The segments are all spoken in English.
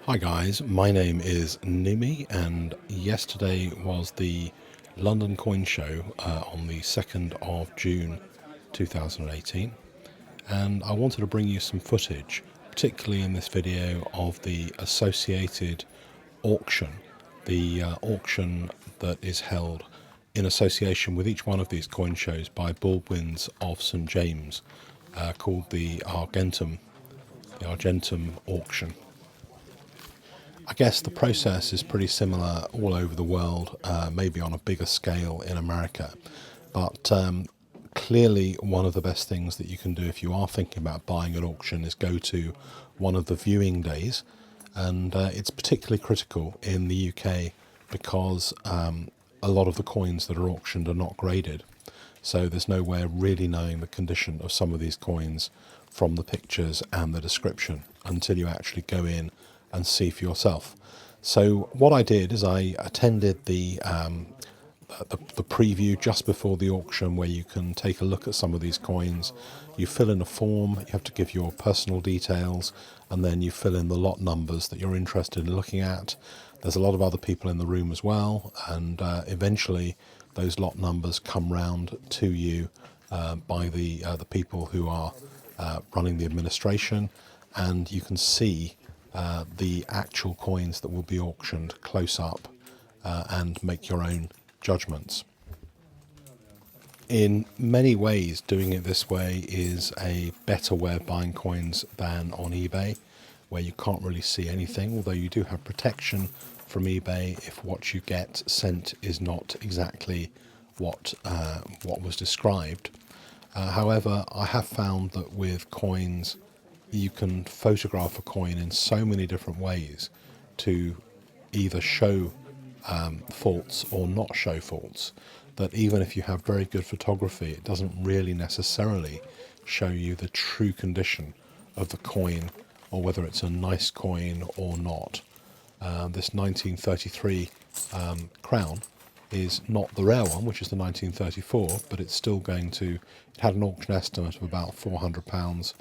Hi guys, my name is Nimi and yesterday was the London Coin Show on the 2nd of June 2018, and I wanted to bring you some footage, particularly in this video, of the associated auction, the auction that is held in association with each one of these coin shows by Baldwins of St James, called the Argentum auction. I guess the process is pretty similar all over the world, maybe on a bigger scale in America. But clearly, one of the best things that you can do if you are thinking about buying an auction is go to one of the viewing days. And it's particularly critical in the UK because a lot of the coins that are auctioned are not graded. So there's no way of really knowing the condition of some of these coins from the pictures and the description until you actually go in and see for yourself. So what I did is I attended the preview just before the auction, where you can take a look at some of these coins. You fill in a form, you have to give your personal details, and then you fill in the lot numbers that you're interested in looking at. There's a lot of other people in the room as well, and eventually those lot numbers come round to you by the people who are running the administration, and you can see the actual coins that will be auctioned close up and make your own judgments. In many ways, doing it this way is a better way of buying coins than on eBay, where you can't really see anything, although you do have protection from eBay if what you get sent is not exactly what was described. However, I have found that with coins, you can photograph a coin in so many different ways to either show faults or not show faults, that even if you have very good photography, it doesn't really necessarily show you the true condition of the coin or whether it's a nice coin or not. This 1933 crown is not the rare one, which is the 1934, but it's still going to, it had an auction estimate of about £400,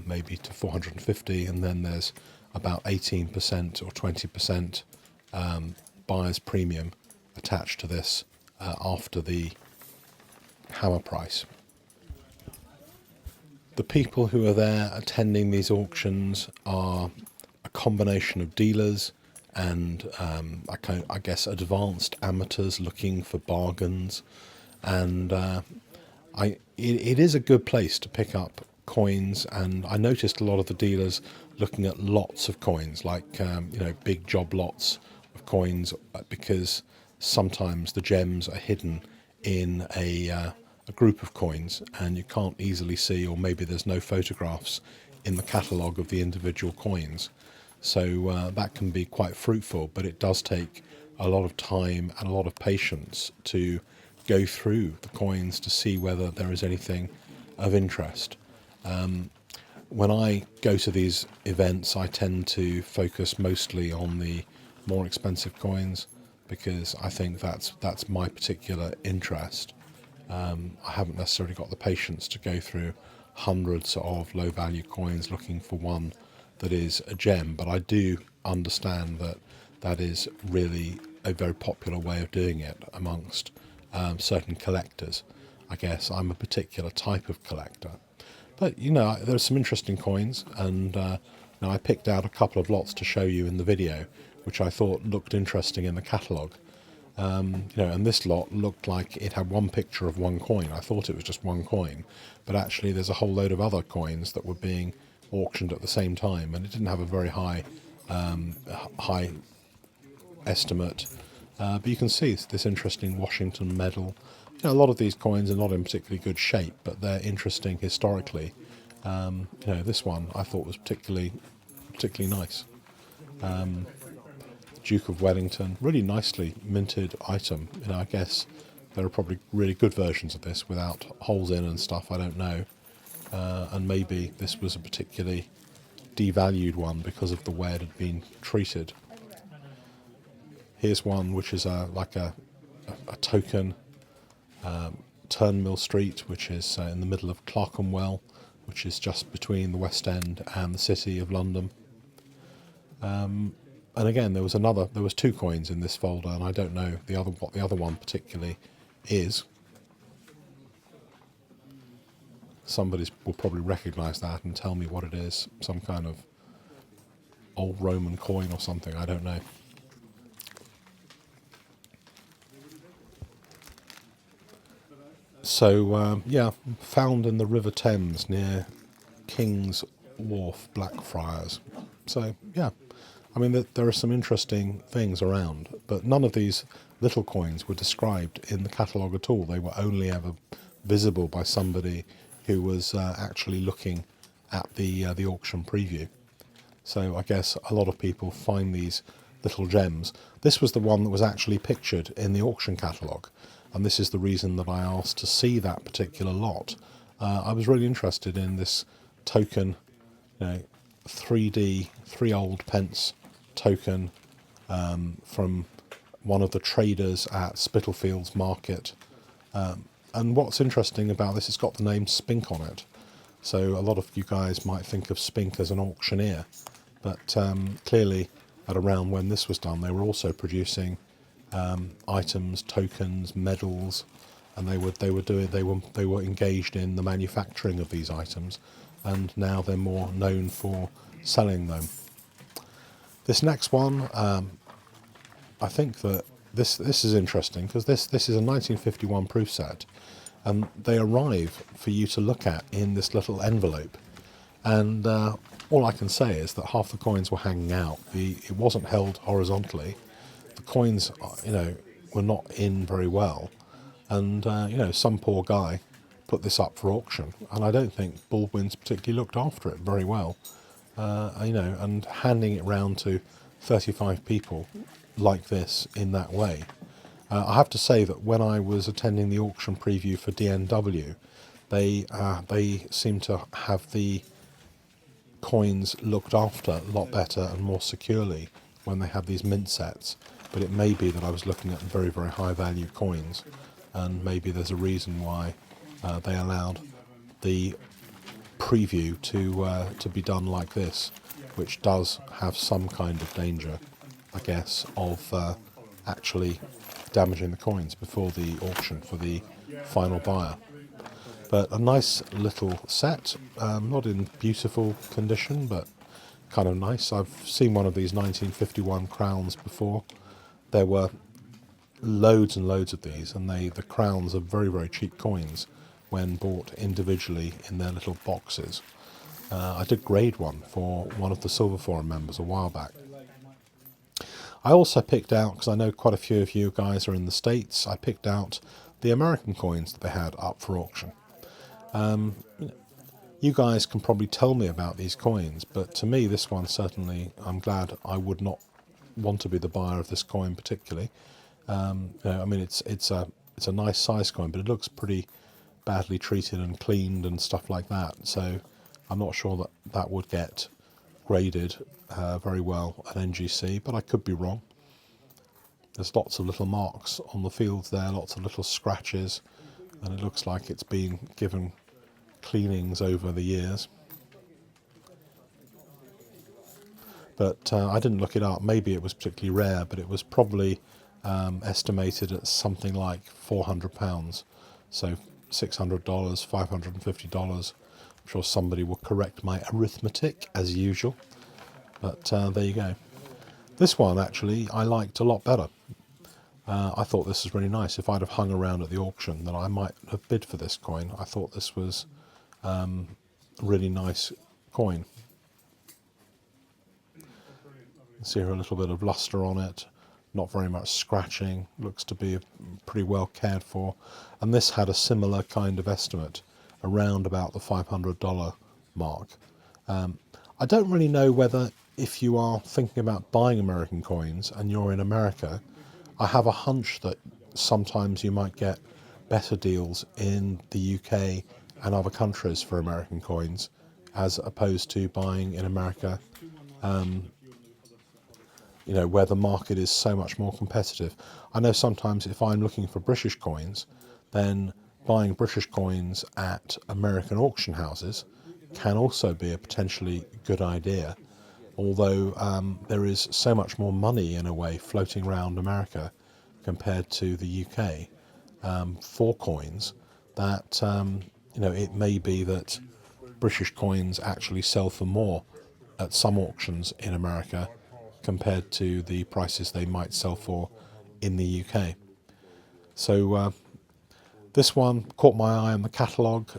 maybe to 450, and then there's about 18% or 20% buyer's premium attached to this after the hammer price. The people who are there attending these auctions are a combination of dealers and I guess advanced amateurs looking for bargains, and it is a good place to pick up coins. And I noticed a lot of the dealers looking at lots of coins, like big job lots of coins, because sometimes the gems are hidden in a group of coins and you can't easily see, or maybe there's no photographs in the catalogue of the individual coins. So that can be quite fruitful, but it does take a lot of time and a lot of patience to go through the coins to see whether there is anything of interest. When I go to these events, I tend to focus mostly on the more expensive coins because I think that's my particular interest. I haven't necessarily got the patience to go through hundreds of low value coins looking for one that is a gem, but I do understand that that is really a very popular way of doing it amongst certain collectors. I guess I'm a particular type of collector. But there's some interesting coins, and now I picked out a couple of lots to show you in the video, which I thought looked interesting in the catalogue. And this lot looked like it had one picture of one coin. I thought it was just one coin, but actually there's a whole load of other coins that were being auctioned at the same time, and it didn't have a very high estimate. But you can see this interesting Washington medal. A lot of these coins are not in particularly good shape, but they're interesting historically. This one I thought was particularly nice. Duke of Wellington, really nicely minted item. I guess there are probably really good versions of this without holes in and stuff, I don't know. And maybe this was a particularly devalued one because of the way it had been treated. Here's one which is like a token, Turnmill Street, which is in the middle of Clerkenwell, which is just between the West End and the City of London. And again, there was two coins in this folder, and I don't know what the other one particularly is. Somebody will probably recognise that and tell me what it is. Some kind of old Roman coin or something, I don't know. So, yeah, found in the River Thames near King's Wharf, Blackfriars. So, yeah, I mean, there are some interesting things around, but none of these little coins were described in the catalogue at all. They were only ever visible by somebody who was actually looking at the auction preview. So I guess a lot of people find these little gems. This was the one that was actually pictured in the auction catalogue, and this is the reason that I asked to see that particular lot. I was really interested in this token, 3D, 3 old pence token from one of the traders at Spitalfields Market. And what's interesting about this, it's got the name Spink on it. So a lot of you guys might think of Spink as an auctioneer, but clearly at around when this was done, they were also producing items, tokens, medals, and they were engaged in the manufacturing of these items, and now they're more known for selling them. This next one, I think that this is interesting because this is a 1951 proof set, and they arrive for you to look at in this little envelope. And all I can say is that half the coins were hanging out. It wasn't held horizontally. The coins, were not in very well, and some poor guy put this up for auction, and I don't think Baldwins particularly looked after it very well. And handing it round to 35 people like this in that way. I have to say that when I was attending the auction preview for DNW, they seem to have the coins looked after a lot better and more securely when they have these mint sets. But it may be that I was looking at very, very high value coins, and maybe there's a reason why they allowed the preview to be done like this, which does have some kind of danger, I guess, of actually damaging the coins before the auction for the final buyer. But a nice little set, not in beautiful condition, but kind of nice. I've seen one of these 1951 crowns before. There were loads and loads of these, and the crowns are very, very cheap coins when bought individually in their little boxes. I did grade one for one of the Silver Forum members a while back. I also picked out, because I know quite a few of you guys are in the States, I picked out the American coins that they had up for auction. You guys can probably tell me about these coins, but to me this one certainly, I'm glad I would not want to be the buyer of this coin particularly. It's a nice size coin, but it looks pretty badly treated and cleaned and stuff like that, so I'm not sure that would get graded very well at NGC, but I could be wrong. There's lots of little marks on the fields there, lots of little scratches, and it looks like it's been given cleanings over the years. But I didn't look it up. Maybe it was particularly rare, but it was probably estimated at something like £400, so $600, $550. I'm sure somebody will correct my arithmetic as usual, but there you go. This one actually I liked a lot better. I thought this was really nice. If I'd have hung around at the auction, then I might have bid for this coin. I thought this was a really nice coin. You see here a little bit of luster on it, not very much scratching, looks to be pretty well cared for, and this had a similar kind of estimate around about the $500 mark. I don't really know whether, if you are thinking about buying American coins and you're in America, I have a hunch that sometimes you might get better deals in the UK and other countries for American coins as opposed to buying in America, where the market is so much more competitive. I know sometimes if I'm looking for British coins, then buying British coins at American auction houses can also be a potentially good idea. although there is so much more money in a way floating around America compared to the UK for coins that it may be that British coins actually sell for more at some auctions in America compared to the prices they might sell for in the UK. So this one caught my eye on the catalogue.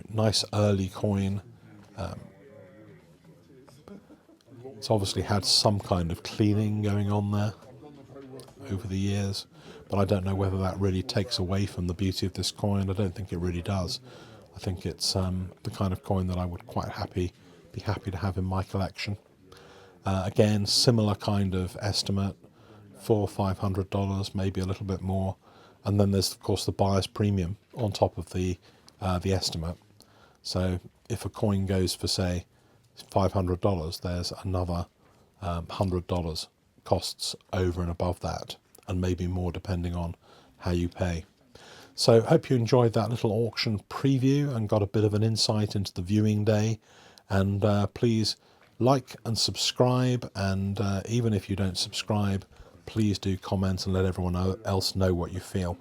Nice early coin. It's obviously had some kind of cleaning going on there over the years, but I don't know whether that really takes away from the beauty of this coin. I don't think it really does. I think it's the kind of coin that I would be happy to have in my collection. Again, similar kind of estimate, $400-500, maybe a little bit more, and then there's of course the buyer's premium on top of the estimate. So if a coin goes for say $500, there's another $100 costs over and above that, and maybe more depending on how you pay. So hope you enjoyed that little auction preview and got a bit of an insight into the viewing day. And please like and subscribe, and even if you don't subscribe, please do comment and let everyone else know what you feel.